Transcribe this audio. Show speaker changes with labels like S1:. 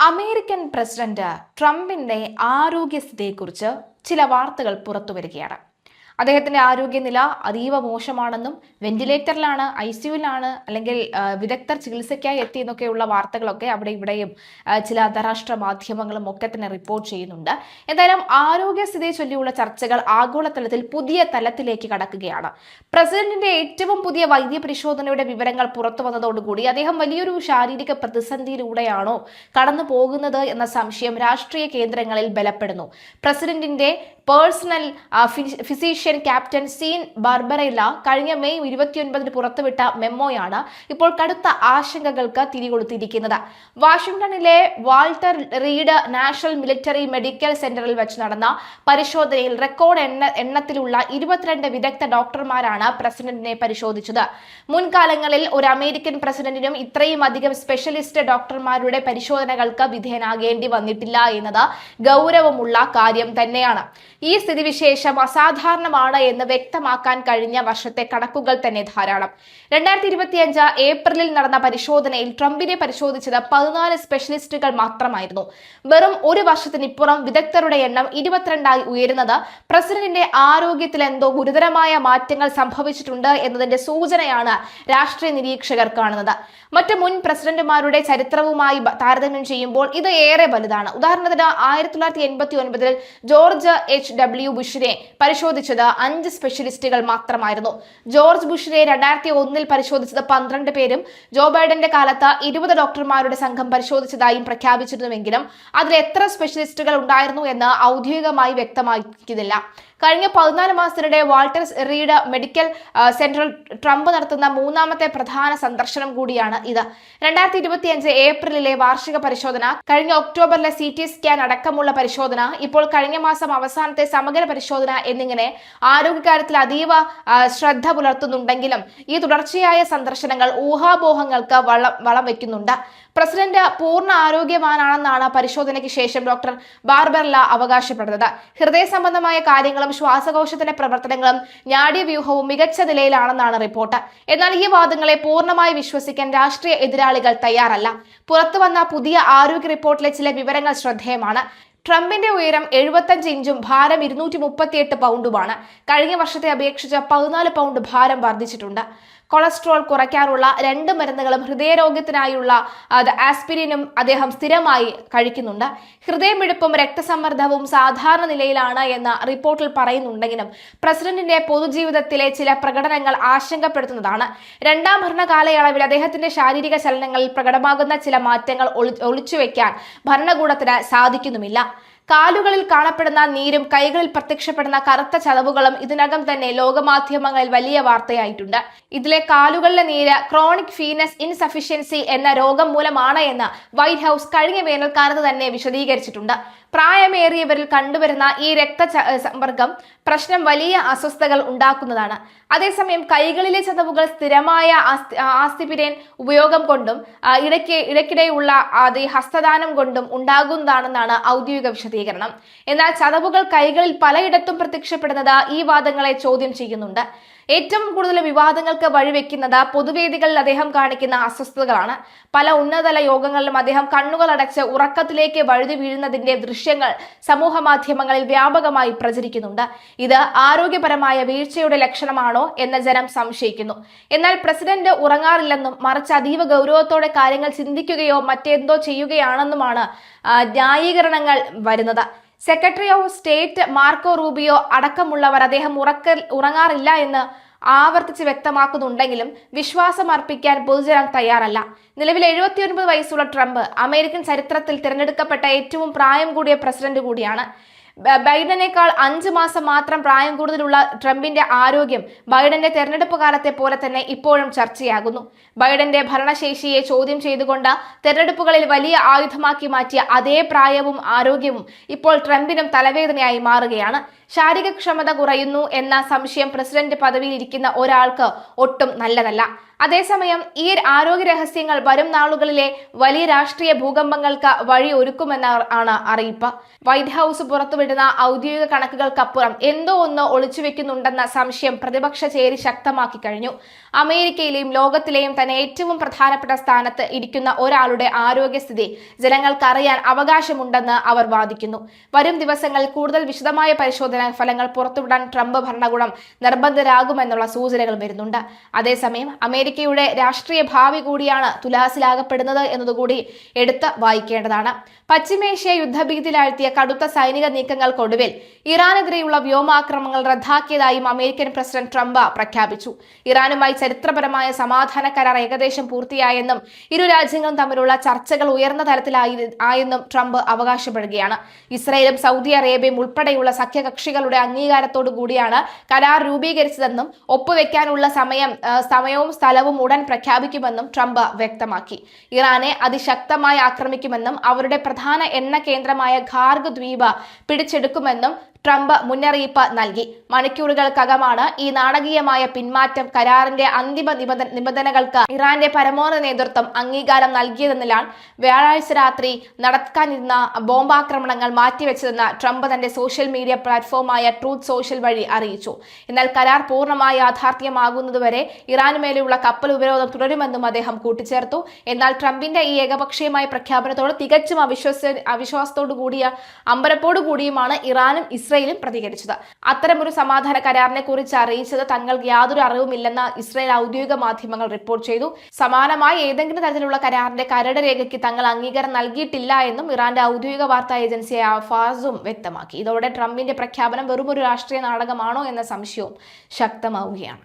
S1: American president ട്രംപിന്റെ ആരോഗ്യസ്ഥിതിയെക്കുറിച്ച് ചില വാർത്തകൾ പുറത്തുവരികയാണ്. അദ്ദേഹത്തിന്റെ ആരോഗ്യനില അതീവ മോശമാണെന്നും വെന്റിലേറ്ററിലാണ്, ICUവിലാണ്, അല്ലെങ്കിൽ വിദഗ്ധർ ചികിത്സയ്ക്കായി എത്തിയെന്നൊക്കെയുള്ള വാർത്തകളൊക്കെ അവിടെ ഇവിടെയും ചില അന്താരാഷ്ട്ര മാധ്യമങ്ങളും ഒക്കെ തന്നെ റിപ്പോർട്ട് ചെയ്യുന്നുണ്ട്. എന്തായാലും ആരോഗ്യസ്ഥിതിയെ ചൊല്ലിയുള്ള ചർച്ചകൾ ആഗോളതലത്തിൽ പുതിയ തലത്തിലേക്ക് കടക്കുകയാണ്. പ്രസിഡന്റിന്റെ ഏറ്റവും പുതിയ വൈദ്യ പരിശോധനയുടെ വിവരങ്ങൾ പുറത്തു വന്നതോടുകൂടി അദ്ദേഹം വലിയൊരു ശാരീരിക പ്രതിസന്ധിയിലൂടെയാണോ കടന്നു പോകുന്നത് എന്ന സംശയം രാഷ്ട്രീയ കേന്ദ്രങ്ങളിൽ ബലപ്പെടുന്നു. പ്രസിഡന്റിന്റെ personal physician captain Sean Barbabella കഴിഞ്ഞ മെയ് 29 പുറത്തുവിട്ട മെമ്മോയാണ് ഇപ്പോൾ കടുത്ത ആശങ്കകൾക്ക് തിരികൊളുത്തിയിരിക്കുന്നത്. വാഷിംഗ്ടണിലെ Walter Reed National Military Medical സെന്ററിൽ വെച്ച് നടന്ന പരിശോധനയിൽ റെക്കോർഡ് എണ്ണത്തിലുള്ള 22 വിദഗ്ധ ഡോക്ടർമാരാണ് പ്രസിഡന്റിനെ പരിശോധിച്ചത്. മുൻകാലങ്ങളിൽ ഒരു അമേരിക്കൻ പ്രസിഡന്റിനും ഇത്രയും അധികം സ്പെഷ്യലിസ്റ്റ് ഡോക്ടർമാരുടെ പരിശോധനകൾക്ക് വിധേയനാകേണ്ടി വന്നിട്ടില്ല എന്നത് ഗൗരവമുള്ള കാര്യം തന്നെയാണ്. ഈ സ്ഥിതിവിശേഷം അസാധാരണമാണ് എന്ന് വ്യക്തമാക്കാൻ കഴിഞ്ഞ വർഷത്തെ കണക്കുകൾ തന്നെ ധാരാളം. 2025 ഏപ്രിലിൽ നടന്ന പരിശോധനയിൽ ട്രംപിനെ പരിശോധിച്ചത് 14 സ്പെഷ്യലിസ്റ്റുകൾ മാത്രമായിരുന്നു. വെറും ഒരു വർഷത്തിനിപ്പുറം വിദഗ്ധരുടെ എണ്ണം 22ആയി ഉയരുന്നത് പ്രസിഡന്റിന്റെ ആരോഗ്യത്തിൽ എന്തോ ഗുരുതരമായ മാറ്റങ്ങൾ സംഭവിച്ചിട്ടുണ്ട് എന്നതിന്റെ സൂചനയാണ് രാഷ്ട്രീയ നിരീക്ഷകർ കാണുന്നത്. മറ്റ് മുൻ പ്രസിഡന്റുമാരുടെ ചരിത്രവുമായി താരതമ്യം ചെയ്യുമ്പോൾ ഇത് ഏറെ വലുതാണ്. ഉദാഹരണത്തിന് 1989 ജോർജ് H.W. ബുഷിനെ പരിശോധിച്ചത് 5 സ്പെഷ്യലിസ്റ്റുകൾ മാത്രമായിരുന്നു. ജോർജ് ബുഷിനെ 2001 പരിശോധിച്ചത് 12 പേരും ജോ ബൈഡന്റെ കാലത്ത് 20 ഡോക്ടർമാരുടെ സംഘം പരിശോധിച്ചതായും പ്രഖ്യാപിച്ചിരുന്നുവെങ്കിലും അതിൽ എത്ര സ്പെഷ്യലിസ്റ്റുകൾ ഉണ്ടായിരുന്നു എന്ന് ഔദ്യോഗികമായി വ്യക്തമാക്കുന്നില്ല. കഴിഞ്ഞ 14 മാസത്തിനിടെ വാൾട്ടർ റീഡ് മെഡിക്കൽ സെന്ററിൽ ട്രംപ് നടത്തുന്ന മൂന്നാമത്തെ പ്രധാന സന്ദർശനം കൂടിയാണ് ഇത്. 2025 ഏപ്രിലിലെ വാർഷിക പരിശോധന, കഴിഞ്ഞ ഒക്ടോബറിലെ CT സ്കാൻ അടക്കമുള്ള പരിശോധന, ഇപ്പോൾ കഴിഞ്ഞ മാസം അവസാനത്തെ സമഗ്ര പരിശോധന എന്നിങ്ങനെ ആരോഗ്യകാര്യത്തിൽ അതീവ ശ്രദ്ധ പുലർത്തുന്നുണ്ടെങ്കിലും ഈ തുടർച്ചയായ സന്ദർശനങ്ങൾ ഊഹാപോഹങ്ങൾക്ക് വളം വയ്ക്കുന്നുണ്ട്. പ്രസിഡന്റ് പൂർണ്ണ ആരോഗ്യവാനാണെന്നാണ് പരിശോധനയ്ക്ക് ശേഷം ഡോക്ടർ ബാർബറെല്ല അവകാശപ്പെടുന്നത്. ഹൃദയ സംബന്ധമായ കാര്യങ്ങളും ശ്വാസകോശത്തിന്റെ പ്രവർത്തനങ്ങളും നാഡീവ്യൂഹവും മികച്ച നിലയിലാണെന്നാണ് റിപ്പോർട്ട്. എന്നാൽ ഈ വാദങ്ങളെ പൂർണ്ണമായി വിശ്വസിക്കാൻ രാഷ്ട്രീയ എതിരാളികൾ തയ്യാറല്ല. പുറത്തുവന്ന പുതിയ ആരോഗ്യ റിപ്പോർട്ടിലെ ചില വിവരങ്ങൾ ശ്രദ്ധേയമാണ്. ട്രംപിന്റെ ഉയരം 75 ഇഞ്ചും ഭാരം 238 പൗണ്ടുമാണ്. കഴിഞ്ഞ വർഷത്തെ അപേക്ഷിച്ച് 14 പൗണ്ട് ഭാരം വർദ്ധിച്ചിട്ടുണ്ട്. കൊളസ്ട്രോൾ കുറയ്ക്കാനുള്ള 2 മരുന്നുകളും ഹൃദയരോഗത്തിനായുള്ള ആസ്പിരിനും അദ്ദേഹം സ്ഥിരമായി കഴിക്കുന്നുണ്ട്. ഹൃദയമിടിപ്പും രക്തസമ്മർദ്ദവും സാധാരണ നിലയിലാണ് എന്ന് റിപ്പോർട്ടിൽ പറയുന്നുണ്ടെങ്കിലും പ്രസിഡന്റിന്റെ പൊതുജീവിതത്തിലെ ചില പ്രകടനങ്ങൾ ആശങ്കപ്പെടുത്തുന്നതാണ്. രണ്ടാം ഭരണ കാലയളവിൽ അദ്ദേഹത്തിന്റെ ശാരീരിക ചലനങ്ങളിൽ പ്രകടമാകുന്ന ചില മാറ്റങ്ങൾ ഒളിച്ചുവെക്കാൻ ഭരണകൂടത്തിന് സാധിക്കുന്നുമില്ല. കാലുകളിൽ കാണപ്പെടുന്ന നീരും കൈകളിൽ പ്രത്യക്ഷപ്പെടുന്ന കറുത്ത ചതവുകളും ഇതിനകം തന്നെ ലോകമാധ്യമങ്ങളിൽ വലിയ വാർത്തയായിട്ടുണ്ട്. ഇതിലെ കാലുകളിലെ നീര് ക്രോണിക് വീനസ് ഇൻസഫിഷ്യൻസി എന്ന രോഗം മൂലമാണ് എന്ന് വൈറ്റ് ഹൗസ് കഴിഞ്ഞ വേനൽക്കാലത്ത് തന്നെ വിശദീകരിച്ചിട്ടുണ്ട്. പ്രായമേറിയവരിൽ കണ്ടുവരുന്ന ഈ രക്തസമ്പർക്കം പ്രശ്നം വലിയ അസ്വസ്ഥതകൾ ഉണ്ടാക്കുന്നതാണ്. അതേസമയം കൈകളിലെ ചതവുകൾ സ്ഥിരമായ ആസ്പിരിൻ ഉപയോഗം കൊണ്ടും ഇടയ്ക്കിടെയുള്ള ഹസ്തദാനം കൊണ്ടും ഉണ്ടാകുന്നതാണെന്നാണ് ഔദ്യോഗിക വിശദീകരണം. എന്നാൽ ചതവുകൾ കൈകളിൽ പലയിടത്തും പ്രത്യക്ഷപ്പെടുന്നത് ഈ വാദങ്ങളെ ചോദ്യം ചെയ്യുന്നുണ്ട്. ഏറ്റവും കൂടുതൽ വിവാദങ്ങൾക്ക് വഴിവെക്കുന്നത് പൊതുവേദികളിൽ അദ്ദേഹം കാണിക്കുന്ന അസ്വസ്ഥതകളാണ്. പല ഉന്നതതല യോഗങ്ങളിലും അദ്ദേഹം കണ്ണുകൾ അടച്ച് ഉറക്കത്തിലേക്ക് വഴുതി വീഴുന്നതിന്റെ ദൃശ്യങ്ങൾ സമൂഹ മാധ്യമങ്ങളിൽ വ്യാപകമായി പ്രചരിക്കുന്നുണ്ട്. ഇത് ആരോഗ്യപരമായ വീഴ്ചയുടെ ലക്ഷണമാണോ എന്ന് ജനം സംശയിക്കുന്നു. എന്നാൽ പ്രസിഡന്റ് ഉറങ്ങാറില്ലെന്നും മറിച്ച് അതീവ ഗൗരവത്തോടെ കാര്യങ്ങൾ ചിന്തിക്കുകയോ മറ്റെന്തോ ചെയ്യുകയാണെന്നുമാണ് ന്യായീകരണങ്ങൾ വരുന്നത്. Secretary of state Marco Rubio അടക്കമുള്ളവർ അദ്ദേഹം ഉറങ്ങാറില്ല എന്ന് ആവർത്തിച്ച് വ്യക്തമാക്കുന്നുണ്ടെങ്കിലും വിശ്വാസം അർപ്പിക്കാൻ പൊതുജനം തയ്യാറല്ല. നിലവിൽ 79 വയസ്സുള്ള ട്രംപ് അമേരിക്കൻ ചരിത്രത്തിൽ തിരഞ്ഞെടുക്കപ്പെട്ട ഏറ്റവും പ്രായം കൂടിയ പ്രസിഡന്റ് കൂടിയാണ്. ബൈഡനേക്കാൾ 5 മാസം മാത്രം പ്രായം കൂടുതലുള്ള ട്രംപിന്റെ ആരോഗ്യം ബൈഡന്റെ തെരഞ്ഞെടുപ്പ് കാലത്തെ പോലെ തന്നെ ഇപ്പോഴും ചർച്ചയാകുന്നു. ബൈഡന്റെ ഭരണശേഷിയെ ചോദ്യം ചെയ്തുകൊണ്ട് തെരഞ്ഞെടുപ്പുകളിൽ വലിയ ആയുധമാക്കി മാറ്റിയ അതേ പ്രായവും ആരോഗ്യവും ഇപ്പോൾ ട്രംപിനും തലവേദനയായി മാറുകയാണ്. ശാരീരികക്ഷമത കുറയുന്നു എന്ന സംശയം പ്രസിഡന്റ് പദവിയിൽ ഇരിക്കുന്ന ഒരാൾക്ക് ഒട്ടും നല്ലതല്ല. അതേസമയം ഈ ആരോഗ്യ രഹസ്യങ്ങൾ വരും നാളുകളിലെ വലിയ രാഷ്ട്രീയ ഭൂകമ്പങ്ങൾക്ക് വഴി ഒരുക്കുമെന്നാണ് അറിയിപ്പ്. വൈറ്റ് ഹൌസ് പുറത്തുവിടുന്ന ഔദ്യോഗിക കണക്കുകൾക്കപ്പുറം എന്തോ ഒന്ന് ഒളിച്ചുവെക്കുന്നുണ്ടെന്ന സംശയം പ്രതിപക്ഷ ചേരി ശക്തമാക്കി കഴിഞ്ഞു. അമേരിക്കയിലെയും ലോകത്തിലെയും തന്നെ ഏറ്റവും പ്രധാനപ്പെട്ട സ്ഥാനത്ത് ഇരിക്കുന്ന ഒരാളുടെ ആരോഗ്യസ്ഥിതി ജനങ്ങൾക്ക് അറിയാൻ അവകാശമുണ്ടെന്ന് അവർ വാദിക്കുന്നു. വരും ദിവസങ്ങളിൽ കൂടുതൽ വിശദമായ പരിശോധനാ ഫലങ്ങൾ പുറത്തുവിടാൻ ട്രംപ് ഭരണകൂടം നിർബന്ധരാകുമെന്നുള്ള സൂചനകൾ വരുന്നുണ്ട്. അതേസമയം അമേരിക്കയുടെ രാഷ്ട്രീയ ഭാവി കൂടിയാണ് തുലാസിലാകപ്പെടുന്നത് എന്നതുകൂടി എടുത്ത് വായിക്കേണ്ടതാണ്. പശ്ചിമേഷ്യ യുദ്ധഭീതിയിലാഴ്ത്തിയ കടുത്ത സൈനിക നീക്കങ്ങൾക്കൊടുവിൽ ഇറാനെതിരെയുള്ള വ്യോമാക്രമണങ്ങൾ റദ്ദാക്കിയതായും അമേരിക്കൻ പ്രസിഡന്റ് ട്രംപ് പ്രഖ്യാപിച്ചു. ഇറാനുമായി ചരിത്രപരമായ സമാധാന കരാർ ഏകദേശം പൂർത്തിയായെന്നും ഇരു രാജ്യങ്ങളും തമ്മിലുള്ള ചർച്ചകൾ ഉയർന്ന തലത്തിലായെന്നും ട്രംപ് അവകാശപ്പെടുകയാണ്. ഇസ്രായേലും സൗദി അറേബ്യയും ഉൾപ്പെടെയുള്ള സഖ്യകക്ഷികളുടെ അംഗീകാരത്തോടു കൂടിയാണ് കരാർ രൂപീകരിച്ചതെന്നും ഒപ്പുവെക്കാനുള്ള സമയവും സ്ഥലവും ഉടൻ പ്രഖ്യാപിക്കുമെന്നും ട്രംപ് വ്യക്തമാക്കി. ഇറാനെ അതിശക്തമായി ആക്രമിക്കുമെന്നും അവരുടെ പ്രധാന എണ്ണ കേന്ദ്രമായ ഖാർഗ് ദ്വീപ് പിടിച്ചെടുക്കുമെന്നും ട്രംപ് മുന്നറിയിപ്പ് നൽകി. മണിക്കൂറുകൾക്കകമാണ് ഈ നാടകീയമായ പിന്മാറ്റം. കരാറിന്റെ അന്തിമ നിബന്ധനകൾക്ക് ഇറാന്റെ പരമോന്നത നേതൃത്വം അംഗീകാരം നൽകിയതെന്നിലാണ് വ്യാഴാഴ്ച രാത്രി നടക്കാനിരുന്ന ബോംബാക്രമണങ്ങൾ മാറ്റിവെച്ചതെന്ന് ട്രംപ് തന്റെ സോഷ്യൽ മീഡിയ പ്ലാറ്റ്ഫോമായ ട്രൂത്ത് സോഷ്യൽ വഴി അറിയിച്ചു. എന്നാൽ കരാർ പൂർണ്ണമായി യാഥാർത്ഥ്യമാകുന്നതുവരെ ഇറാനുമേലുള്ള കപ്പൽ ഉപരോധം തുടരുമെന്നും അദ്ദേഹം കൂട്ടിച്ചേർത്തു. എന്നാൽ ട്രംപിന്റെ ഈ ഏകപക്ഷീയമായ പ്രഖ്യാപനത്തോട് തികച്ചും അമ്പരപ്പോടു കൂടിയുമാണ് ഇറാനും ഇസ്രായേലും പ്രതികരിച്ചത്. അത്തരമൊരു സമാധാന കരാറിനെ കുറിച്ച് അറിയിച്ചത് തങ്ങൾക്ക് യാതൊരു അറിവുമില്ലെന്ന് ഇസ്രായേൽ ഔദ്യോഗിക മാധ്യമങ്ങൾ റിപ്പോർട്ട് ചെയ്തു. സമാനമായി ഏതെങ്കിലും തരത്തിലുള്ള കരാറിന്റെ കരട് രേഖയ്ക്ക് തങ്ങൾ അംഗീകാരം നൽകിയിട്ടില്ല എന്നും ഇറാന്റെ ഔദ്യോഗിക വാർത്താ ഏജൻസിയായ ഫാസും വ്യക്തമാക്കി. ഇതോടെ ട്രംപിന്റെ പ്രഖ്യാപനം വെറുമൊരു രാഷ്ട്രീയ നാടകമാണോ എന്ന സംശയവും ശക്തമാവുകയാണ്.